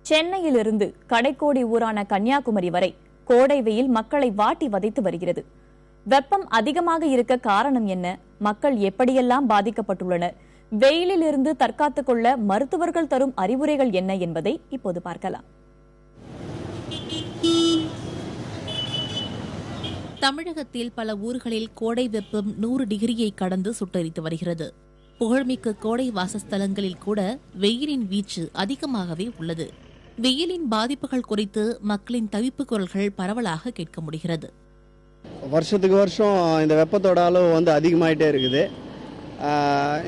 சென்னையிலிருந்து கடைக்கோடி ஊரான கன்னியாகுமரி வரை கோடை வெயில் மக்களை வாட்டி வதைத்து வருகிறது. வெப்பம் அதிகமாக இருக்க காரணம் என்ன? மக்கள் எப்படியெல்லாம் பாதிக்கப்பட்டுள்ளனர்? வெயிலில் இருந்து தற்காத்துக் கொள்ள மருத்துவர்கள் தரும் அறிவுரைகள் என்ன என்பதை இப்போது பார்க்கலாம். தமிழகத்தில் பல ஊர்களில் கோடை வெப்பம் 100 டிகிரியை கடந்து சுட்டெரித்து வருகிறது. புகழ்மிக்க கோடை வாசஸ்தலங்களில் கூட வெயிலின் வீச்சு அதிகமாகவே உள்ளது. வெயிலின் பாதிப்புகள் குறித்து மக்களின் தவிப்பு குரல்கள் பரவலாக கேட்க முடிகிறது. வருஷத்துக்கு வருஷம் இந்த வெப்பத்தோட அளவு அதிகமாயிட்டே இருக்குது.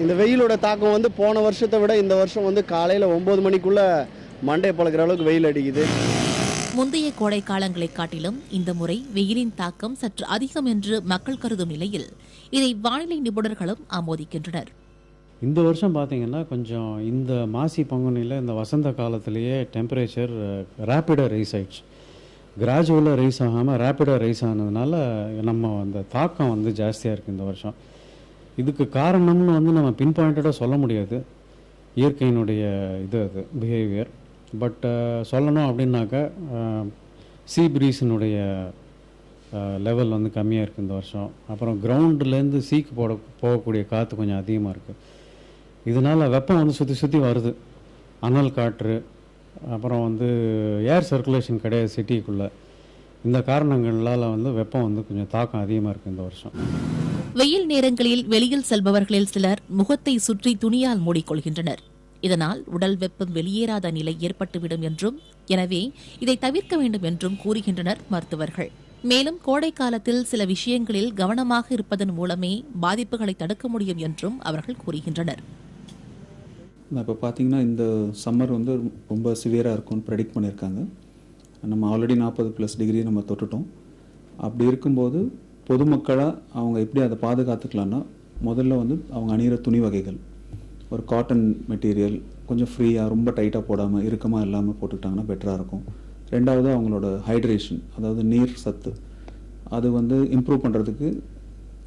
இந்த வெயிலோட தாக்கம் போன வருஷத்தை விட இந்த வருஷம் காலையில் 9 மணிக்குள்ள மண்டை பழக்கிற அளவுக்கு வெயில் அடிக்குது. முந்தைய கோடை காலங்களை காட்டிலும் இந்த முறை வெயிலின் தாக்கம் சற்று அதிகம் என்று மக்கள் கருதும் நிலையில் இதை வானிலை நிபுணர்களும் ஆமோதிக்கின்றனர். இந்த வருஷம் பார்த்தீங்கன்னா கொஞ்சம் இந்த மாசி பங்குனியில் இந்த வசந்த காலத்திலேயே டெம்பரேச்சர் ரேப்பிடாக ரைஸ் ஆயிடுச்சு. கிராஜுவலாக ரைஸ் ஆகாமல் ரேப்பிடாக ரைஸ் ஆனதுனால நம்ம அந்த தாக்கம் ஜாஸ்தியாக இருக்குது இந்த வருஷம். இதுக்கு காரணம்னு நம்ம பின் பாயிண்டடாக சொல்ல முடியாது. இயற்கையினுடைய அது பிஹேவியர். பட் சொல்லணும் அப்படின்னாக்கா சீ ப்ரீஸினுடைய லெவல் கம்மியாக இருக்குது இந்த வருஷம். அப்புறம் கிரவுண்டுலேருந்து சீக்கு போகக்கூடிய காற்று கொஞ்சம் அதிகமாக இருக்குது. இதனால் வெப்பம் சுற்றி சுற்றி வருது. அனல் காற்று, அப்புறம் ஏர் சர்க்குலேஷன் கிடையாது சிட்டிக்குள்ளே. இந்த காரணங்களால் வெப்பம் கொஞ்சம் தாக்கம் அதிகமாக இருக்குது இந்த வருஷம். வெயில் நேரங்களில் வெளியில் செல்பவர்களில் சிலர் முகத்தை சுற்றி துணியால் மூடிக்கொள்கின்றனர். இதனால் உடல் வெப்பம் வெளியேறாத நிலை ஏற்பட்டுவிடும் என்றும், எனவே இதை தவிர்க்க வேண்டும் என்றும் கூறுகின்றனர் மருத்துவர்கள். மேலும் கோடை காலத்தில் சில விஷயங்களில் கவனமாக இருப்பதன் மூலமே பாதிப்புகளை தடுக்க முடியும் என்றும் அவர்கள் கூறுகின்றனர். இப்போ பார்த்தீங்கன்னா இந்த சம்மர் ரொம்ப சிவியராக இருக்கும்னு ப்ரெடிக்ட் பண்ணியிருக்காங்க. நம்ம ஆல்ரெடி 40+ டிகிரி நம்ம தொட்டுட்டோம். அப்படி இருக்கும்போது பொதுமக்களாக அவங்க எப்படி அதை பாதுகாத்துக்கலான்னா, முதல்ல அவங்க அணிகிற துணி வகைகள், ஒரு காட்டன் மெட்டீரியல் கொஞ்சம் ஃப்ரீயாக ரொம்ப டைட்டாக போடாமல் இறுக்கமாக இல்லாமல் போட்டுக்கிட்டாங்கன்னா பெட்டராக இருக்கும். ரெண்டாவது அவங்களோட ஹைட்ரேஷன், அதாவது நீர் சத்து, அது இம்ப்ரூவ் பண்ணுறதுக்கு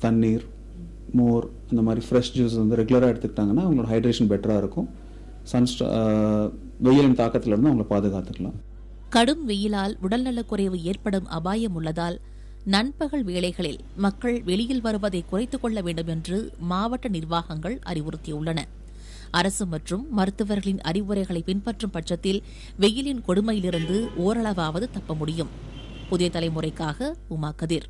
தண்ணீர், மோர், இந்த மாதிரி ஃப்ரெஷ் ஜூஸ் ரெகுலராக எடுத்துக்கிட்டாங்கன்னா அவங்களோட ஹைட்ரேஷன் பெட்டராக இருக்கும். வெயிலின் தாக்கத்திலிருந்து அவங்களை பாதுகாத்துக்கலாம். கடும் வெயிலால் உடல்நலக்குறைவு ஏற்படும் அபாயம் உள்ளதால் நண்பகல் வேளைகளில் மக்கள் வெளியில் வருவதை குறைத்துக் கொள்ள வேண்டும் என்று மாவட்ட நிர்வாகங்கள் அறிவுறுத்தியுள்ளன. அரசு மற்றும் மருத்துவர்களின் அறிவுரைகளை பின்பற்றும் பட்சத்தில் வெயிலின் கொடுமையிலிருந்து ஓரளவாவது தப்ப முடியும். புதிய தலைமுறைக்காக உமா கதிர்.